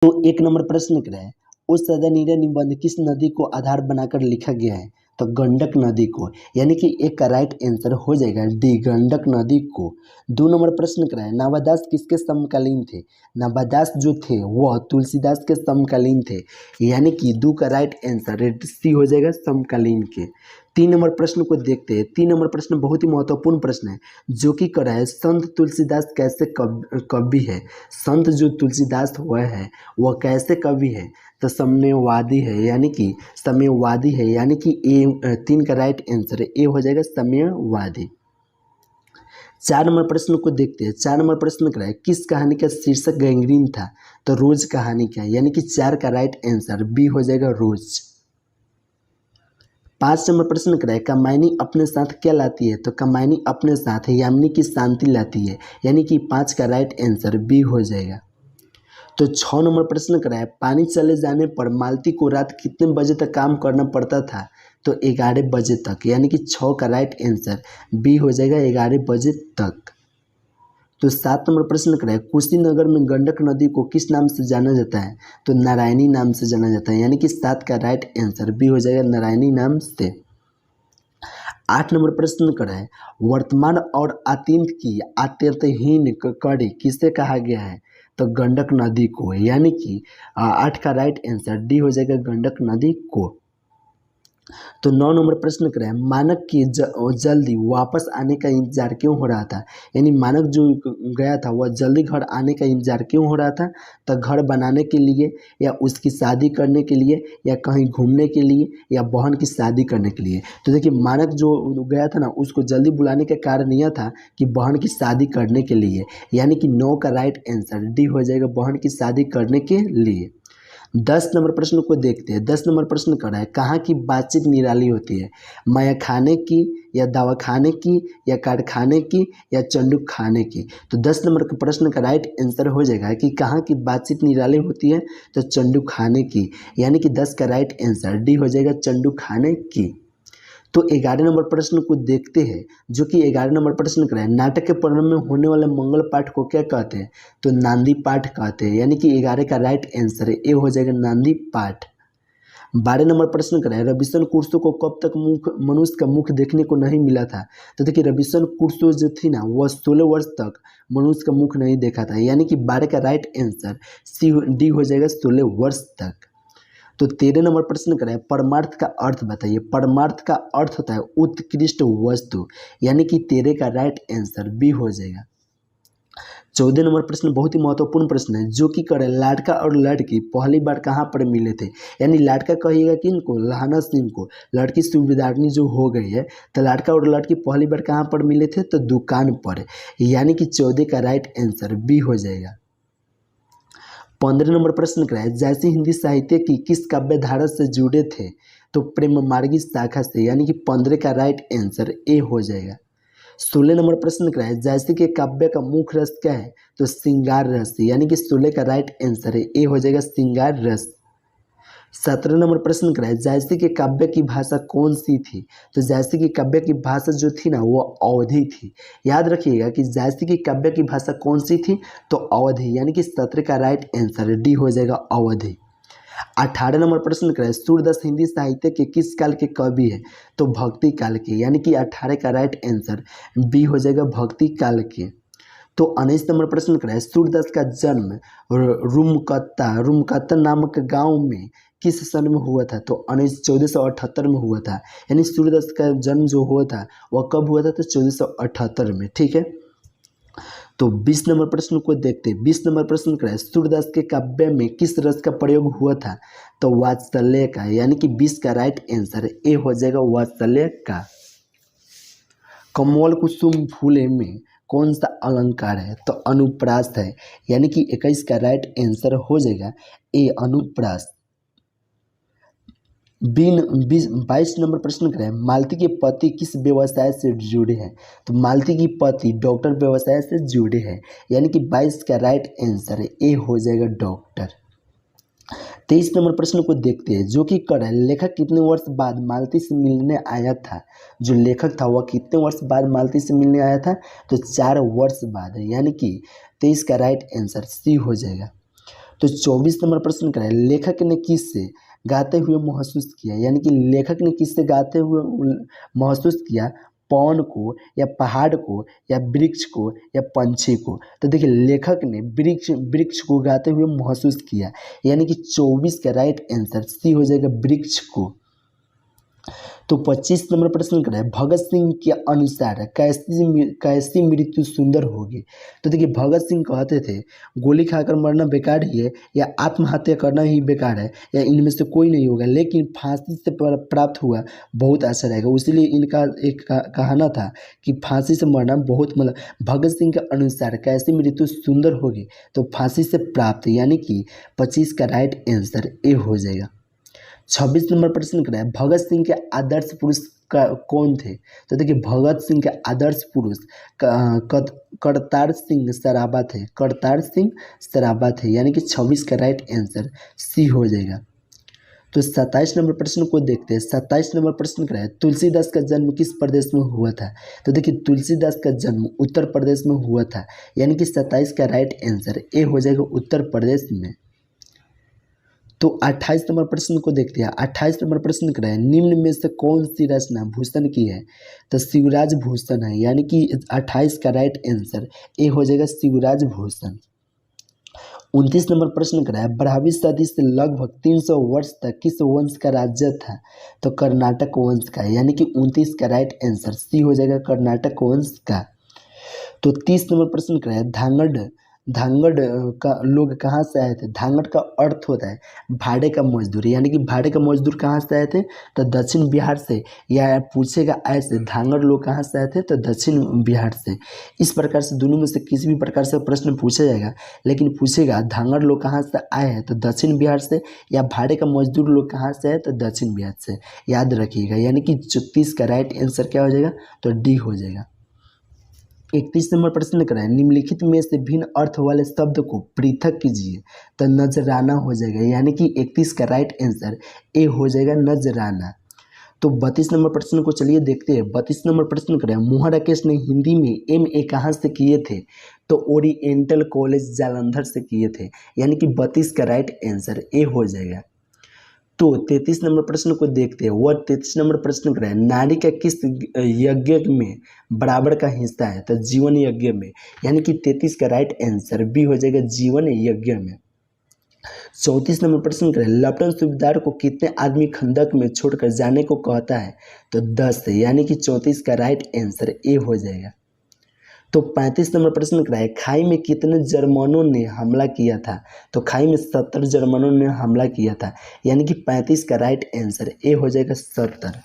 तो एक नंबर प्रश्न क्या है, उस सदनीय निबंध किस नदी को आधार बनाकर लिखा गया है? तो गंडक नदी को, यानी कि एक का राइट आंसर हो जाएगा डी, गंडक नदी को। दो नंबर प्रश्न क्या है, नावादास किसके समकालीन थे? नावादास जो थे वह तुलसीदास के समकालीन थे, यानी कि दो का राइट आंसर सी हो जाएगा, समकालीन के। तीन नंबर प्रश्न को देखते हैं। तीन नंबर प्रश्न बहुत ही महत्वपूर्ण प्रश्न है, जो कि कर रहा है संत तुलसीदास कैसे कवि है? संत जो तुलसीदास हुआ है वह कैसे कवि है? तो साम्यवादी है, यानी कि साम्यवादी है, यानी कि ए, तीन का राइट आंसर है ए हो जाएगा, साम्यवादी। चार नंबर प्रश्न को देखते हैं। चार नंबर प्रश्न क्या है, किस कहानी का शीर्षक गैंग्रीन था? तो रोज कहानी का, यानी कि चार का राइट आंसर बी हो जाएगा, रोज। पाँच नंबर प्रश्न क्या है, कामायनी अपने साथ क्या लाती है? तो कामायनी अपने साथ यामिनी की शांति लाती है, यानी कि पाँच का राइट आंसर बी हो जाएगा। तो छः नंबर प्रश्न क्या है, पानी चले जाने पर मालती को रात कितने बजे तक काम करना पड़ता था? तो 11 बजे तक, यानी कि 6 का राइट आंसर बी हो जाएगा, 11 बजे तक। तो सात नंबर प्रश्न क्या है, कुशीनगर में गंडक नदी को किस नाम से जाना जाता है? तो नारायणी नाम से जाना जाता है, यानी कि सात का राइट आंसर बी हो जाएगा, नारायणी नाम से। आठ नंबर प्रश्न क्या है, वर्तमान और अतीत की अत्यंतहीन कड़ी किसे कहा गया है? तो गंडक नदी को, यानी कि आठ का राइट आंसर डी हो जाएगा, गंडक नदी को। तो नौ नंबर प्रश्न क्या है, मानक की जल्दी वापस आने का इंतजार क्यों हो रहा था? यानी मानक जो गया था वह जल्दी घर आने का इंतजार क्यों हो रहा था? तो घर बनाने के लिए, या उसकी शादी करने के लिए, या कहीं घूमने के लिए, या बहन की शादी करने के लिए। तो देखिए मानक जो गया था ना, उसको जल्दी बुलाने का कारण यह था कि बहन की शादी करने के लिए, यानी कि 9 का राइट आंसर डी हो जाएगा, बहन की शादी करने के लिए। 10 नंबर प्रश्न को देखते हैं। 10 नंबर प्रश्न कर रहा है, कहाँ की बातचीत निराली होती है? माया खाने की, या दवा खाने की, या कारखाने की, या चंडू खाने की? तो 10 नंबर के प्रश्न का राइट आंसर हो जाएगा कि कहाँ की बातचीत निराली होती है? तो चंडू खाने की, यानी कि 10 का राइट आंसर डी हो जाएगा, चंडू खाने की। तो 11 नंबर प्रश्न को देखते हैं, जो कि 11 नंबर प्रश्न क्या है, नाटक के प्रारंभ में होने वाले मंगल पाठ को क्या कहते हैं? तो नांदी पाठ कहते हैं, यानी कि 11 का राइट आंसर है ए हो जाएगा, नांदी पाठ। 12 नंबर प्रश्न क्या है, रविशन क्रूसो को कब तक मुख मनुष्य का मुख देखने को नहीं मिला था? तो देखिए रविशन क्रूसो जो थी ना, वह 16 वर्ष तक मनुष्य का मुख नहीं देखा था, यानी कि 12 का राइट आंसर सी डी हो जाएगा, 16 वर्ष तक। तो 13 नंबर प्रश्न क्या है, परमार्थ का अर्थ बताइए। परमार्थ का अर्थ होता है उत्कृष्ट वस्तु, यानी कि 13 का राइट आंसर बी हो जाएगा। 14 नंबर प्रश्न बहुत ही महत्वपूर्ण प्रश्न है, जो कि करे लाडका और लड़की पहली बार कहाँ पर मिले थे? यानी लाडका कहिएगा कि इनको लहाना सिंह को, लड़की सूबेदारनी जो हो गई है, तो लाडका और लड़की पहली बार कहाँ पर मिले थे? तो दुकान पर, यानी कि 14 का राइट आंसर बी हो जाएगा। 15 नंबर प्रश्न क्या है, जैसे हिंदी साहित्य की किस काव्य धारा से जुड़े थे? तो प्रेम मार्गी शाखा से, यानी कि 15 का राइट आंसर ए हो जाएगा। 16 नंबर प्रश्न क्या है, जैसे के काव्य का मुख्य रस क्या है? तो श्रृंगार रस, यानी कि 16 का राइट आंसर है ए हो जाएगा, श्रृंगार रस। 17 नंबर प्रश्न क्या है, जैसे के काव्य की भाषा कौन सी थी? तो जैसे की काव्य की भाषा जो थी ना, वो अवधी थी। याद रखिएगा कि जैसे की काव्य की भाषा कौन सी थी? तो अवधी, यानी कि 17 का राइट आंसर डी हो जाएगा, अवधी। 18 नंबर प्रश्न क्या है, सूरदास हिंदी साहित्य के किस काल के कवि है? तो भक्ति काल के, यानी कि 18 का राइट आंसर बी हो जाएगा, भक्ति काल के। तो 19 नंबर प्रश्न क्या है, सूरदास का जन्म रुमकत्ता नामक गांव में किस सन में हुआ था? तो 1478 में हुआ था, यानी सूरदास का जन्म जो हुआ था वह कब हुआ था? तो 1478 में, ठीक है। तो 20 नंबर प्रश्न को देखते हैं। 20 नंबर प्रश्न क्या है, सूरदास के काव्य में किस रस का प्रयोग हुआ था? तो वात्सल्य का, यानी कि 20 का राइट आंसर ए हो जाएगा, वात्सल्य का। कमल कुसुम फूले में कौन सा अलंकार है? तो अनुप्रास है, यानी कि 21 का राइट आंसर हो जाएगा ए, अनुप्रास। 22 नंबर प्रश्न क्या है, मालती के पति किस व्यवसाय से जुड़े हैं? तो मालती की पति डॉक्टर व्यवसाय से जुड़े हैं, यानी कि 22 का राइट आंसर है ए हो जाएगा, डॉक्टर। 23 नंबर प्रश्न को देखते हैं, जो कि कर है लेखक कितने वर्ष बाद मालती से मिलने आया था? जो लेखक था वह कितने वर्ष बाद मालती से मिलने आया था? तो 4 वर्ष बाद, यानी कि 23 का राइट आंसर सी हो जाएगा। तो 24 नंबर प्रश्न क्या है, लेखक ने किससे गाते हुए महसूस किया, यानी कि लेखक ने किससे गाते हुए महसूस किया, पवन को या पहाड़ को या वृक्ष को या पंछी को। तो देखिए लेखक ने वृक्ष वृक्ष को गाते हुए महसूस किया, यानी कि 24 का राइट आंसर सी हो जाएगा, वृक्ष को। तो 25 नंबर प्रश्न कर रहा है, भगत सिंह के अनुसार कैसी मृत्यु सुंदर होगी। तो देखिए भगत सिंह कहते थे गोली खाकर मरना बेकार ही है या आत्महत्या करना ही बेकार है या इनमें से कोई नहीं होगा, लेकिन फांसी से प्राप्त हुआ बहुत अच्छा रहेगा। इसीलिए इनका एक कहना था कि फांसी से मरना बहुत मतलब भगत सिंह के अनुसार कैसी मृत्यु सुंदर होगी, तो फांसी से प्राप्त, यानी कि 25 का राइट आंसर ए हो जाएगा। 26 नंबर प्रश्न कर रहा है, भगत सिंह के आदर्श पुरुष कौन थे। तो देखिए भगत सिंह के आदर्श पुरुष करतार सिंह सराबा थे, करतार सिंह सराबा थे, यानी कि 26 का राइट आंसर सी हो जाएगा। तो 27 नंबर प्रश्न को देखते हैं। 27 नंबर प्रश्न कर रहा है, तुलसीदास का जन्म किस प्रदेश में हुआ था। तो देखिए तुलसीदास का जन्म उत्तर प्रदेश में हुआ था, यानी कि 27 का राइट आंसर ए हो जाएगा, उत्तर प्रदेश में। तो 28 नंबर प्रश्न को देखते हैं। 28 नंबर प्रश्न कर रहा है, निम्न में से कौन सी रचना भूषण की है। तो शिवराज भूषण है, यानी कि 28 का राइट आंसर ए हो जाएगा, शिवराज भूषण। 29 नंबर प्रश्न कर रहा है, 12वीं सदी से लगभग 300 वर्ष तक किस वंश का राज्य था। तो कर्नाटक वंश का, यानी कि 29 का राइट आंसर सी हो जाएगा, कर्नाटक वंश का। तो 30 नंबर प्रश्न कर रहा है, धांगड़ का लोग कहाँ से आए थे। धांगड़ का अर्थ होता है भाड़े का मजदूर, यानी कि भाड़े का मजदूर कहाँ से आए थे, तो दक्षिण बिहार से। या पूछेगा ऐसे, धांगड़ लोग कहाँ से आए थे, तो दक्षिण बिहार से। इस प्रकार से दोनों में से किसी भी प्रकार से प्रश्न पूछा जाएगा, लेकिन पूछेगा धांगड़ लोग कहाँ से आए हैं, तो दक्षिण बिहार से, या भाड़े का मजदूर लोग कहाँ से आए, तो दक्षिण बिहार से। याद रखिएगा, यानी कि 30 का राइट आंसर क्या हो जाएगा, तो डी हो जाएगा। 31 नंबर प्रश्न कर रहा है, निम्नलिखित में से भिन्न अर्थ वाले शब्द को पृथक कीजिए। तो नजराना हो जाएगा, यानी कि 31 का राइट आंसर ए हो जाएगा, नजराना। तो 32 नंबर प्रश्न को चलिए देखते हैं। 32 नंबर प्रश्न कर रहा है, मोहन राकेश ने हिंदी में MA कहाँ से किए थे। तो ओरिएंटल कॉलेज जालंधर से किए थे, यानी कि 32 का राइट आंसर ए हो जाएगा। तो 33 नंबर प्रश्न को देखते हैं। वह 33 नंबर प्रश्न कर रहा है, नारी का किस यज्ञ में बराबर का हिस्सा है। तो जीवन यज्ञ में, यानी कि 33 का राइट आंसर बी हो जाएगा, जीवन यज्ञ में। 34 नंबर प्रश्न कर रहा है, लेफ्टिनेंट सूबेदार को कितने आदमी खंदक में छोड़कर जाने को कहता है। तो 10 है, यानी कि 34 का राइट आंसर ए हो जाएगा। तो 35 नंबर प्रश्न कर रहा है, खाई में कितने जर्मनों ने हमला किया था। तो खाई में 70 जर्मनों ने हमला किया था, यानी कि 35 का राइट आंसर ए हो जाएगा, 70।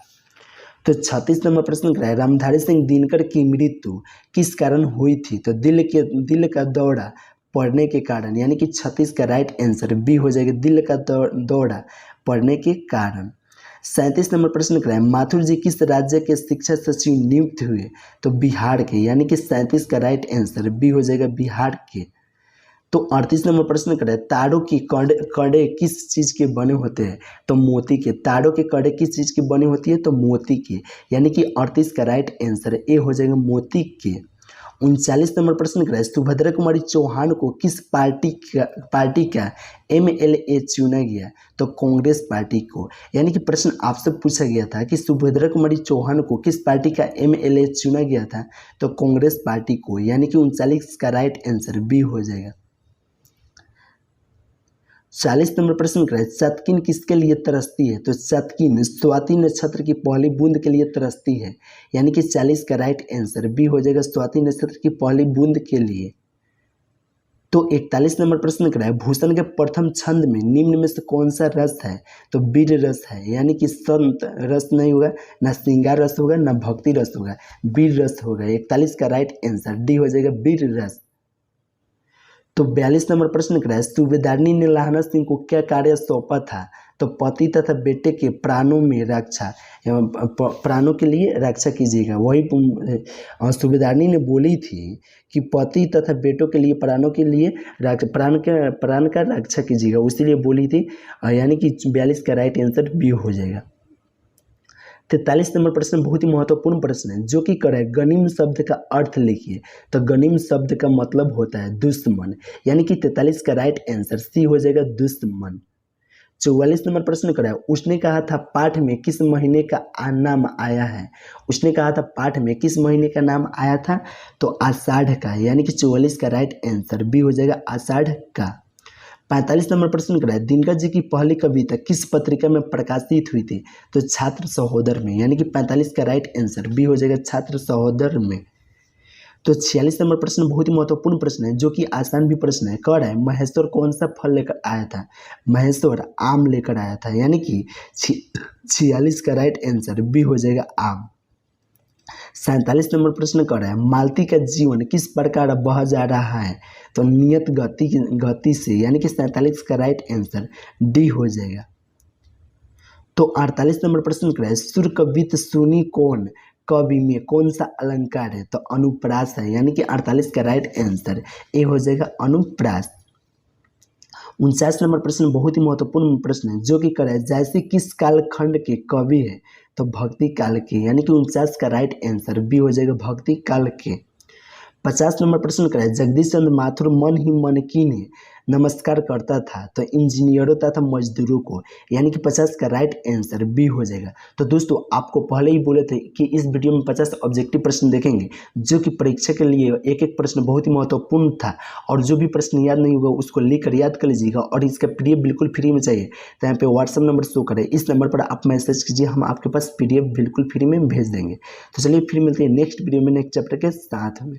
तो 36 नंबर प्रश्न कर रहा है, रामधारी सिंह दिनकर की मृत्यु किस कारण हुई थी। तो दिल का दौरा पड़ने के कारण, यानी कि 36 का राइट आंसर बी हो जाएगा, दिल का दौरा पड़ने के कारण। 37 नंबर प्रश्न कर रहा है, माथुर जी किस राज्य के शिक्षा सचिव नियुक्त हुए। तो बिहार के, यानी कि 37 का राइट आंसर बी हो जाएगा, बिहार के। तो 38 नंबर प्रश्न कर रहा है, तारों की कड़े किस चीज़ के बने होते हैं। तो मोती के। तारों के कड़े किस चीज़ के बने होती है, तो मोती के, यानी कि 38 का राइट आंसर ए हो जाएगा, मोती के। 39 नंबर प्रश्न कर रहा है, सुभद्रा कुमारी चौहान को किस पार्टी का MLA चुना गया। तो कांग्रेस पार्टी को, यानी कि प्रश्न आपसे पूछा गया था कि सुभद्रा कुमारी चौहान को किस पार्टी का MLA चुना गया था। तो कांग्रेस पार्टी को, यानी कि 39 का राइट आंसर बी हो जाएगा। 40 नंबर प्रश्न कर रहा है, चतकिन किसके लिए तरसती है। तो चतकिन स्वाति नक्षत्र की पहली बूंद के लिए तरसती है, यानी कि 40 का राइट आंसर बी हो जाएगा, स्वाति नक्षत्र की पहली बूंद के लिए। तो 41 नंबर प्रश्न कर रहा है, भूषण के प्रथम छंद में निम्न में से कौन सा रस है। तो वीर रस है, यानी कि संत रस नहीं होगा, ना श्रृंगार रस होगा, ना भक्ति रस होगा, वीर रस होगा। 41 का राइट आंसर डी हो जाएगा, वीर रस। तो 42 नंबर प्रश्न कर रहा है, सूबेदारनी ने लहाना सिंह को क्या कार्य सौंपा था। तो पति तथा बेटे के प्राणों में रक्षा, प्राणों के लिए रक्षा कीजिएगा। वही सूबेदारनी ने बोली थी कि पति तथा बेटों के लिए, प्राणों के लिए प्राण का रक्षा कीजिएगा, उसीलिए बोली थी, यानी कि 42 का राइट आंसर बी हो जाएगा। 43 नंबर प्रश्न बहुत ही महत्वपूर्ण प्रश्न है जो कि करे गनीम शब्द का अर्थ लिखिए। तो गनीम शब्द का मतलब होता है दुश्मन, यानी कि 43 का राइट आंसर सी हो जाएगा दुश्मन। 44 नंबर प्रश्न कराया, उसने कहा था पाठ में किस महीने का नाम आया है। उसने कहा था पाठ में किस महीने का नाम आया था, तो आषाढ़ का, यानी कि 44 का राइट आंसर बी हो जाएगा आषाढ़ का। 45 नंबर प्रश्न कराया, दिनकर जी की पहली कविता किस पत्रिका में प्रकाशित हुई थी, तो छात्र सहोदर में, यानी कि 45 का राइट आंसर बी हो जाएगा छात्र सहोदर में। तो 46 नंबर प्रश्न बहुत ही महत्वपूर्ण प्रश्न है जो कि आसान भी प्रश्न है। कह रहा है महेश्वर कौन सा फल लेकर आया था, महेश्वर आम लेकर आया था, यानी कि 46 का राइट आंसर बी हो जाएगा आम। 47 नंबर प्रश्न कर रहा है मालती का जीवन किस प्रकार बह जा रहा है, तो नियत गति से, यानी कि 47 का राइट आंसर डी हो जाएगा। तो 48 नंबर प्रश्न कर रहा है शुर्कवित सुनी कौन कवि में कौन सा अलंकार है, तो अनुप्रास है, यानी कि 48 का राइट आंसर ए हो जाएगा अनुप्रास। 49 नंबर प्रश्न बहुत ही महत्वपूर्ण प्रश्न है जो कि करे जैसे किस कालखंड के कवि है, तो भक्ति काल के, यानी कि 49 का राइट आंसर बी हो जाएगा भक्ति काल के। 50 नंबर प्रश्न कराए जगदीश चंद्र माथुर मन ही मन कीने नमस्कार करता था, तो इंजीनियरों तथा मजदूरों को, यानी कि 50 का राइट आंसर बी हो जाएगा। तो दोस्तों आपको पहले ही बोले थे कि इस वीडियो में 50 ऑब्जेक्टिव प्रश्न देखेंगे जो कि परीक्षा के लिए एक एक प्रश्न बहुत ही महत्वपूर्ण था, और जो भी प्रश्न याद नहीं होगा उसको लिख कर याद कर लीजिएगा, और इसका PDF बिल्कुल फ्री में चाहिए तो यहाँ पे व्हाट्सअप नंबर शो करें, इस नंबर पर आप मैसेज कीजिए, हम आपके पास PDF बिल्कुल फ्री में भेज देंगे। तो चलिए फिर मिलते हैं नेक्स्ट वीडियो में नेक्स्ट चैप्टर के साथ में।